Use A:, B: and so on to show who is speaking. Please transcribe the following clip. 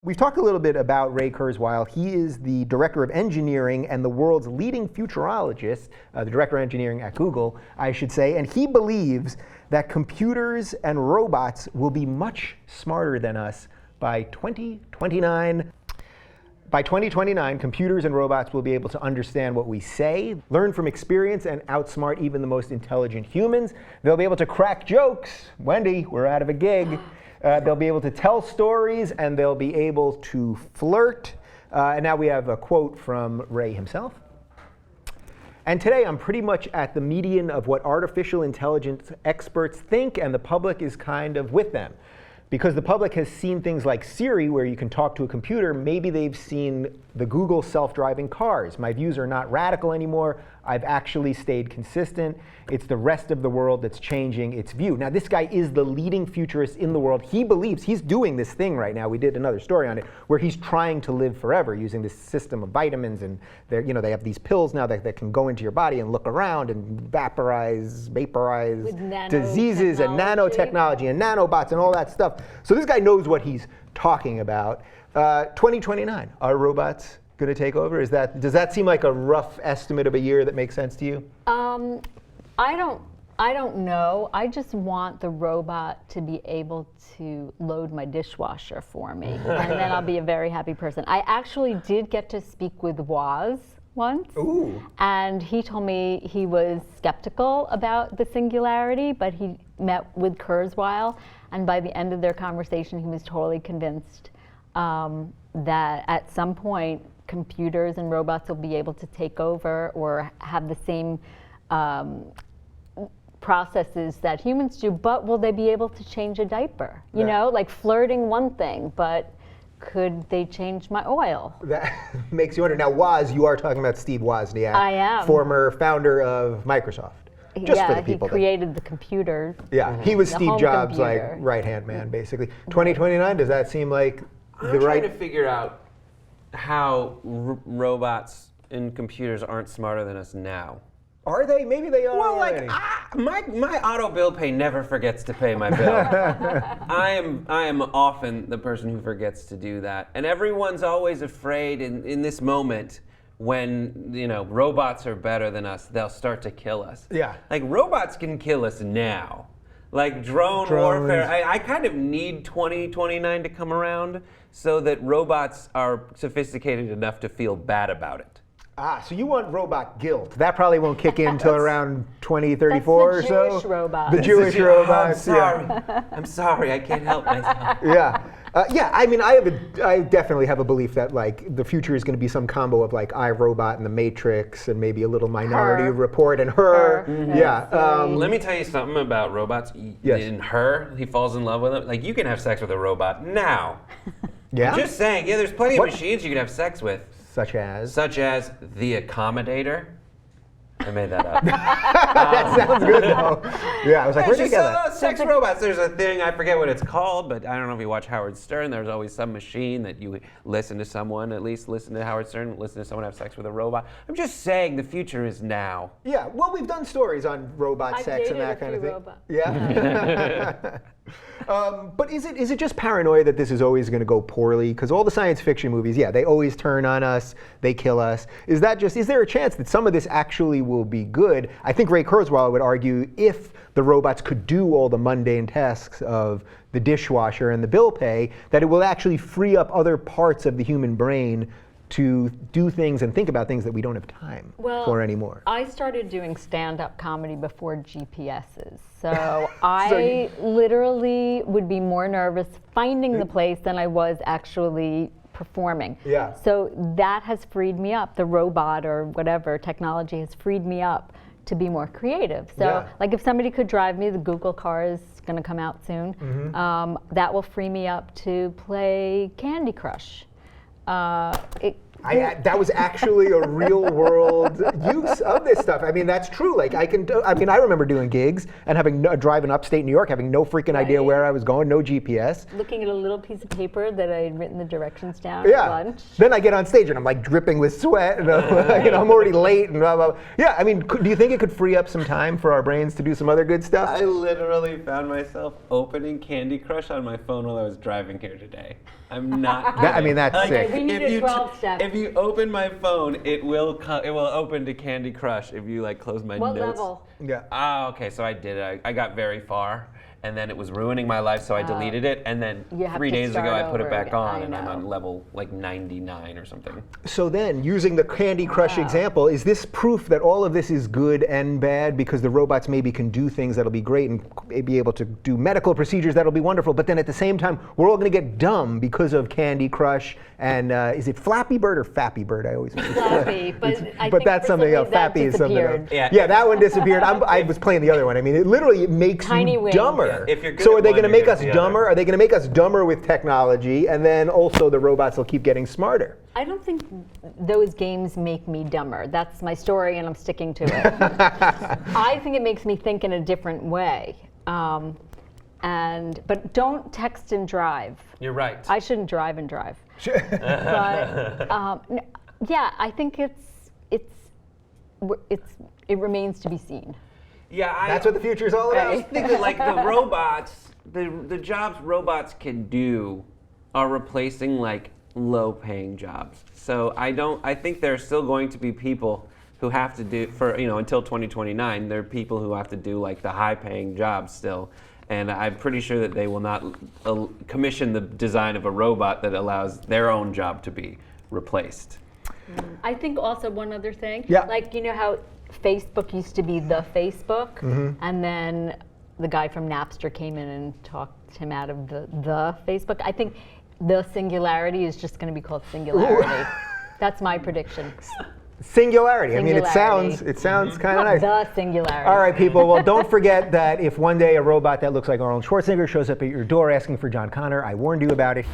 A: We've talked a little bit about Ray Kurzweil. He is the director of engineering and the world's leading futurologist, the director of engineering at Google, I should say, and he believes that computers and robots will be much smarter than us by 2029. By 2029, computers and robots will be able to understand what we say, learn from experience, and outsmart even the most intelligent humans. They'll be able to crack jokes. Wendy, we're out of a gig. They'll be able to tell stories, and they'll be able to flirt. And now we have a quote from Ray himself. And today I'm pretty much at the median of what artificial intelligence experts think, and the public is kind of with them. Because the public has seen things like Siri, where you can talk to a computer. Maybe they've seen the Google self-driving cars. My views are not radical anymore. I've actually stayed consistent. It's the rest of the world that's changing its view. Now, this guy is the leading futurist in the world. He believes, he's doing this thing right now, we did another story on it, where he's trying to live forever using this system of vitamins, and they have these pills now that can go into your body and look around and vaporize diseases and nanotechnology and nanobots and all that stuff. So this guy knows what he's talking about. 2029, are robots going to take over? Does that seem like a rough estimate of a year that makes sense to you?
B: I don't know. I just want the robot to be able to load my dishwasher for me, and then I'll be a very happy person. I actually did get to speak with Woz once.
A: Ooh.
B: And he told me he was skeptical about the singularity, but he met with Kurzweil, and by the end of their conversation, he was totally convinced that at some point, computers and robots will be able to take over or have the same processes that humans do, but will they be able to change a diaper? You know, like flirting one thing, but could they change my oil?
A: That makes you wonder. Now, Woz, you are talking about Steve Wozniak.
B: I am.
A: Former founder of Microsoft. Just for the people.
B: He created the computer.
A: Yeah, he was Steve Jobs'
B: computer.
A: right-hand man, basically. 2029, does that seem like
C: I'm trying to figure out how robots and computers aren't smarter than us now.
A: Are they? Maybe they are.
C: Well,
A: already.
C: my auto bill pay never forgets to pay my bill. I am often the person who forgets to do that, and everyone's always afraid in this moment when robots are better than us, they'll start to kill us.
A: Yeah.
C: Like robots can kill us now. Like drone warfare, I kind of need 2029 to come around so that robots are sophisticated enough to feel bad about it.
A: So you want robot guilt. That probably won't kick in until around 2034 or so.
B: The Jewish robots.
A: The Jewish robots.
C: I'm sorry. Yeah. I'm sorry. I can't help myself.
A: Yeah. I mean, I definitely have a belief that the future is going to be some combo of iRobot and The Matrix and maybe a little Minority Report and Her. Yeah.
C: Let me tell you something about robots.
A: Yes.
C: In Her, he falls in love with him. Like, you can have sex with a robot now.
A: Yeah?
C: I'm just saying, there's plenty of machines you can have sex with.
A: Such as
C: the accommodator. I made that up.
A: That sounds good, though. Yeah, I was like, where'd you get that?
C: Sex robots, there's a thing, I forget what it's called, but I don't know if you watch Howard Stern, there's always some machine that you listen to someone, at least listen to Howard Stern, listen to someone have sex with a robot. I'm just saying the future is now.
A: Yeah, well, we've done stories on robot sex and that kind of thing.
B: Robots.
A: Yeah. But is it just paranoia that this is always going to go poorly? Because all the science fiction movies, they always turn on us, they kill us. Is there a chance that some of this actually will be good? I think Ray Kurzweil would argue if the robots could do all the mundane tasks of the dishwasher and the bill pay, that it will actually free up other parts of the human brain to do things and think about things that we don't have time for anymore.
B: I started doing stand-up comedy before GPSs. So I literally would be more nervous finding the place than I was actually performing.
A: Yeah.
B: So that has freed me up. The robot or whatever technology has freed me up to be more creative. So like if somebody could drive me, the Google car is going to come out soon. Mm-hmm. That will free me up to play Candy Crush.
A: That was actually a real world use of this stuff. I mean, that's true. I remember doing gigs and driving upstate New York, having no freaking idea where I was going, no GPS.
B: Looking at a little piece of paper that I had written the directions down at lunch.
A: Then I get on stage and I'm dripping with sweat and I'm already late and blah, blah, blah. Yeah, I mean, do you think it could free up some time for our brains to do some other good stuff?
C: I literally found myself opening Candy Crush on my phone while I was driving here today. I'm not.
A: I mean, that's
C: Like,
A: sick.
B: We need
C: if
B: a
C: you
B: 12-step.
C: If you open my phone, it will open to Candy Crush. If you like close my
B: What
C: notes.
B: level?
A: Yeah.
C: Ah, okay. So I did it. I got very far, and then it was ruining my life, so I deleted it. And then
B: You have
C: 3
B: to
C: days ago,
B: start
C: I put it
B: over
C: back
B: again.
C: on,
B: I
C: and I'm
B: know.
C: on level like 99 or something.
A: So then, using the Candy Crush example, is this proof that all of this is good and bad because the robots maybe can do things that'll be great and be able to do medical procedures that'll be wonderful, but then at the same time, we're all going to get dumb because of Candy Crush and is it Flappy Bird or Fappy Bird? I always
B: Flappy, but I
A: but
B: think
A: that's
B: for
A: something else.
B: that
A: Fappy is something else.
B: disappeared.
C: Yeah.
A: That one disappeared. I was playing the other one. I mean, it literally makes
B: Tiny
A: you
B: wings.
A: dumber.
C: Yeah, if you're good
A: So
C: at
A: are they
C: one,
A: going to
C: you're
A: make
C: good
A: us
C: at the
A: dumber?
C: other.
A: Are they going to make us dumber with technology, and then also the robots will keep getting smarter?
B: I don't think those games make me dumber. That's my story, and I'm sticking to it. I think it makes me think in a different way. But don't text and drive.
C: You're right.
B: I shouldn't drive and drive. But yeah, I think it remains to be seen.
C: Yeah,
A: That's what the future is all
C: I
A: about.
C: just think that like the robots, the jobs robots can do are replacing like low-paying jobs. So I think there are still going to be people who have to do until 2029. There are people who have to do like the high-paying jobs still, and I'm pretty sure that they will not commission the design of a robot that allows their own job to be replaced.
B: I think also one other thing,
A: Yeah.
B: like you know how Facebook used to be the Facebook, and then the guy from Napster came in and talked him out of the Facebook. I think the singularity is just going to be called singularity. That's my prediction.
A: Singularity. I mean, it
B: Singularity.
A: sounds kind of
B: Not
A: nice.
B: the singularity.
A: All right, people. Well, don't forget that if one day a robot that looks like Arnold Schwarzenegger shows up at your door asking for John Connor, I warned you about it.